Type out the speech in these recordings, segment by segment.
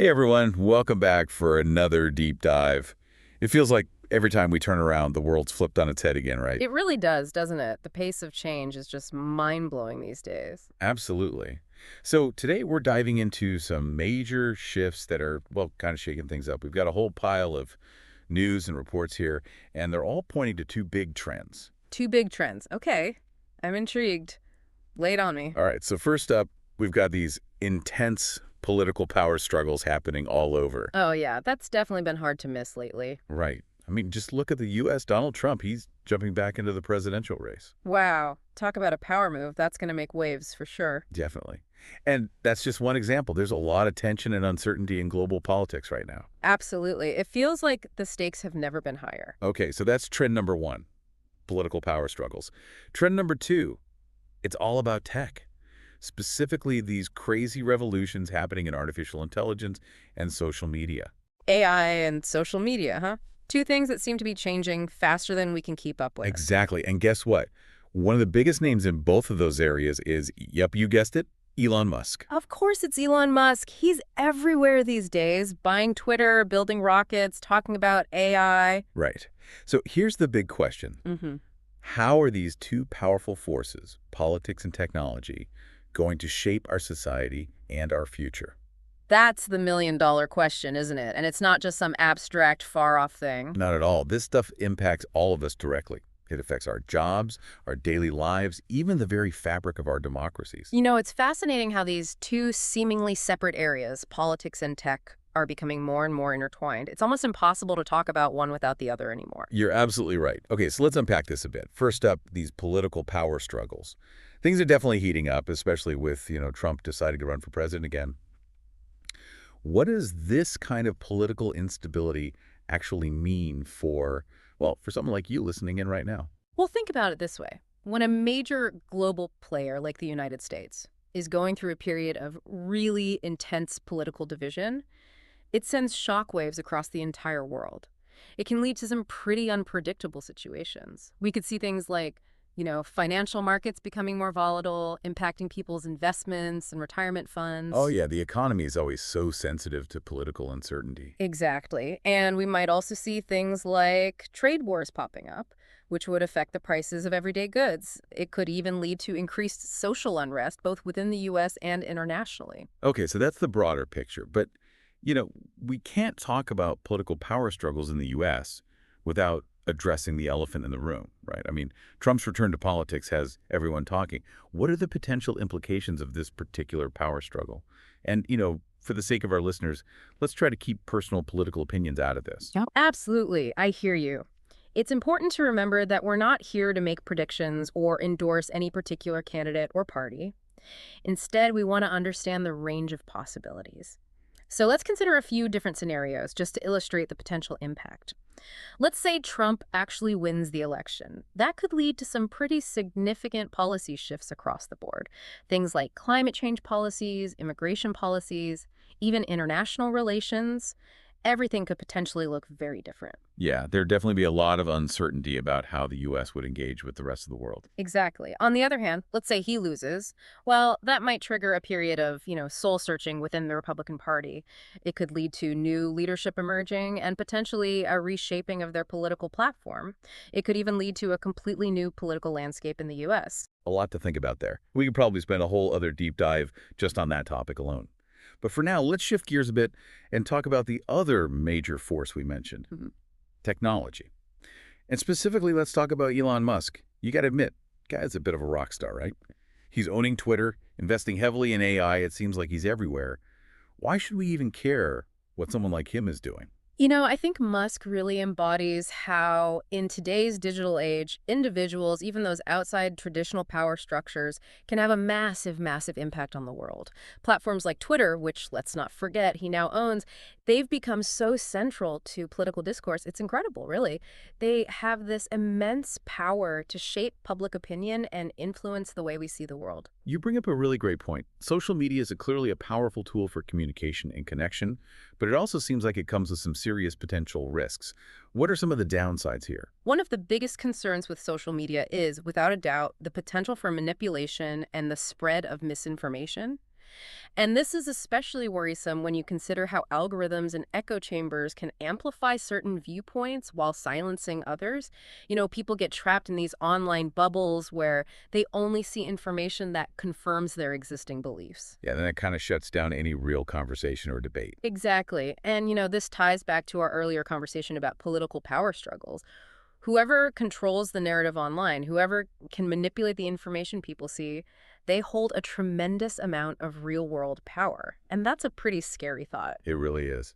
Hey everyone, welcome back for another deep dive. It feels like every time we turn around, the world's flipped on its head again, right? It really does, doesn't it? The pace of change is just mind-blowing these days. Absolutely. So today we're diving into some major shifts that are, well, kind of shaking things up. We've got a whole pile of news and reports here, and they're all pointing to two big trends. Two big trends. Okay, I'm intrigued. Lay it on me. All right, so first up, we've got these intense political power struggles happening all over. Oh yeah, that's definitely been hard to miss lately. Right. I mean, just look at the U.S. Donald Trump. He's jumping back into the presidential race. Wow, talk about a power move. That's going to make waves for sure. Definitely. And that's just one example. There's a lot of tension and uncertainty in global politics right now. Absolutely. It feels like the stakes have never been higher. Okay, so that's trend number one, political power struggles. Trend number two, it's all about tech, specifically these crazy revolutions happening in artificial intelligence and social media. AI and social media, huh? Two things that seem to be changing faster than we can keep up with. Exactly. And guess what? One of the biggest names in both of those areas is, yep, you guessed it, Elon Musk. Of course it's Elon Musk. He's everywhere these days, buying Twitter, building rockets, talking about AI. Right. So here's the big question. Mm-hmm. How are these two powerful forces, politics and technology, going to shape our society and our future? That's the million-dollar question, isn't it? And it's not just some abstract, far-off thing. Not at all. This stuff impacts all of us directly. It affects our jobs, our daily lives, even the very fabric of our democracies. You know, it's fascinating how these two seemingly separate areas, politics and tech, are becoming more and more intertwined. It's almost impossible to talk about one without the other anymore. You're absolutely right. Okay, so let's unpack this a bit. First up, these political power struggles. Things are definitely heating up, especially with, Trump deciding to run for president again. What does this kind of political instability actually mean for, well, for someone like you listening in right now? Well, think about it this way. When a major global player like the United States is going through a period of really intense political division, it sends shockwaves across the entire world. It can lead to some pretty unpredictable situations. We could see things like, financial markets becoming more volatile, impacting people's investments and retirement funds. Oh yeah, the economy is always so sensitive to political uncertainty. Exactly. And we might also see things like trade wars popping up, which would affect the prices of everyday goods. It could even lead to increased social unrest, both within the U.S. and internationally. Okay, so that's the broader picture. But, we can't talk about political power struggles in the U.S. without addressing the elephant in the room, right? I mean, Trump's return to politics has everyone talking. What are the potential implications of this particular power struggle? And, for the sake of our listeners, let's try to keep personal political opinions out of this. Yep. Absolutely. I hear you. It's important to remember that we're not here to make predictions or endorse any particular candidate or party. Instead, we want to understand the range of possibilities. So let's consider a few different scenarios just to illustrate the potential impact. Let's say Trump actually wins the election. That could lead to some pretty significant policy shifts across the board. Things like climate change policies, immigration policies, even international relations. Everything could potentially look very different. Yeah, there'd definitely be a lot of uncertainty about how the U.S. would engage with the rest of the world. Exactly. On the other hand, let's say he loses. Well, that might trigger a period of, soul searching within the Republican Party. It could lead to new leadership emerging and potentially a reshaping of their political platform. It could even lead to a completely new political landscape in the U.S. A lot to think about there. We could probably spend a whole other deep dive just on that topic alone. But for now, let's shift gears a bit and talk about the other major force we mentioned, technology. And specifically, let's talk about Elon Musk. You got to admit, guy's a bit of a rock star, right? He's owning Twitter, investing heavily in AI. It seems like he's everywhere. Why should we even care what someone like him is doing? I think Musk really embodies how, in today's digital age, individuals, even those outside traditional power structures, can have a massive, massive impact on the world. Platforms like Twitter, which, let's not forget, he now owns, they've become so central to political discourse. It's incredible, really. They have this immense power to shape public opinion and influence the way we see the world. You bring up a really great point. Social media is clearly a powerful tool for communication and connection, but it also seems like it comes with some serious potential risks. What are some of the downsides here? One of the biggest concerns with social media is, without a doubt, the potential for manipulation and the spread of misinformation. And this is especially worrisome when you consider how algorithms and echo chambers can amplify certain viewpoints while silencing others. People get trapped in these online bubbles where they only see information that confirms their existing beliefs. Yeah, then it kind of shuts down any real conversation or debate. Exactly. And, this ties back to our earlier conversation about political power struggles. Whoever controls the narrative online, whoever can manipulate the information people see, they hold a tremendous amount of real-world power. And that's a pretty scary thought. It really is.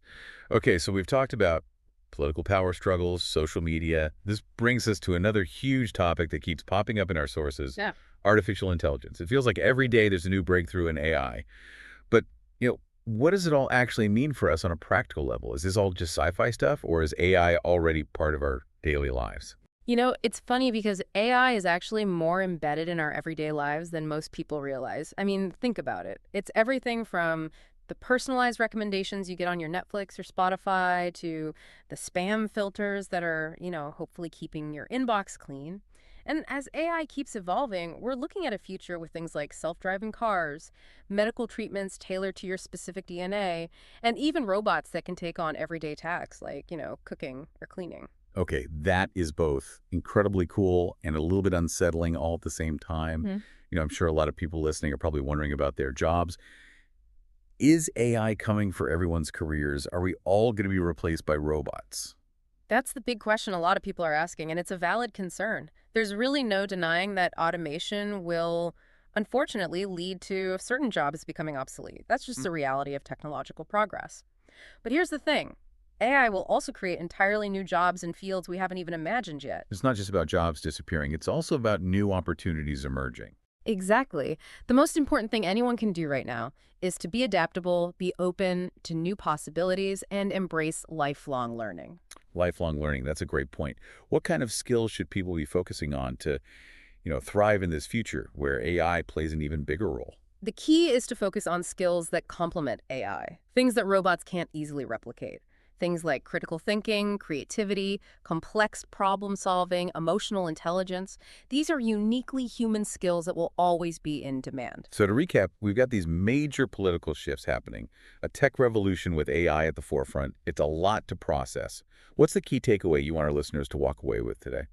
Okay, so we've talked about political power struggles, social media. This brings us to another huge topic that keeps popping up in our sources, Yeah. artificial intelligence. It feels like every day there's a new breakthrough in AI. But, what does it all actually mean for us on a practical level? Is this all just sci-fi stuff, or is AI already part of our daily lives? It's funny because AI is actually more embedded in our everyday lives than most people realize. I mean, think about it. It's everything from the personalized recommendations you get on your Netflix or Spotify to the spam filters that are, hopefully keeping your inbox clean. And as AI keeps evolving, we're looking at a future with things like self-driving cars, medical treatments tailored to your specific DNA, and even robots that can take on everyday tasks like, cooking or cleaning. Okay, that is both incredibly cool and a little bit unsettling all at the same time. Mhm. I'm sure a lot of people listening are probably wondering about their jobs. Is AI coming for everyone's careers? Are we all going to be replaced by robots? That's the big question a lot of people are asking, and it's a valid concern. There's really no denying that automation will, unfortunately, lead to certain jobs becoming obsolete. That's just the reality of technological progress. But here's the thing. AI will also create entirely new jobs in fields we haven't even imagined yet. It's not just about jobs disappearing. It's also about new opportunities emerging. Exactly. The most important thing anyone can do right now is to be adaptable, be open to new possibilities, and embrace lifelong learning. Lifelong learning, that's a great point. What kind of skills should people be focusing on to, thrive in this future where AI plays an even bigger role? The key is to focus on skills that complement AI, things that robots can't easily replicate. Things like critical thinking, creativity, complex problem solving, emotional intelligence. These are uniquely human skills that will always be in demand. So to recap, we've got these major political shifts happening, a tech revolution with AI at the forefront. It's a lot to process. What's the key takeaway you want our listeners to walk away with today?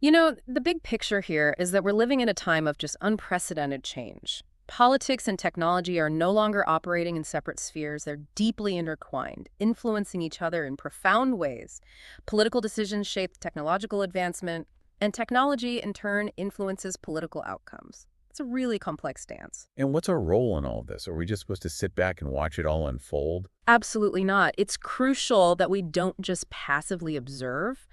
The big picture here is that we're living in a time of just unprecedented change. Politics and technology are no longer operating in separate spheres. They're deeply intertwined, influencing each other in profound ways. Political decisions shape technological advancement, and technology, in turn, influences political outcomes. It's a really complex dance. And what's our role in all of this? Are we just supposed to sit back and watch it all unfold? Absolutely not. It's crucial that we don't just passively observe.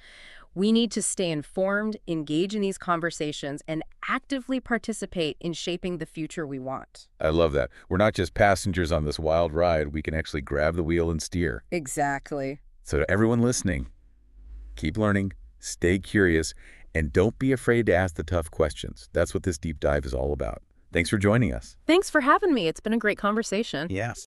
We need to stay informed, engage in these conversations, and actively participate in shaping the future we want. I love that. We're not just passengers on this wild ride. We can actually grab the wheel and steer. Exactly. So to everyone listening, keep learning, stay curious, and don't be afraid to ask the tough questions. That's what this deep dive is all about. Thanks for joining us. Thanks for having me. It's been a great conversation. Yes.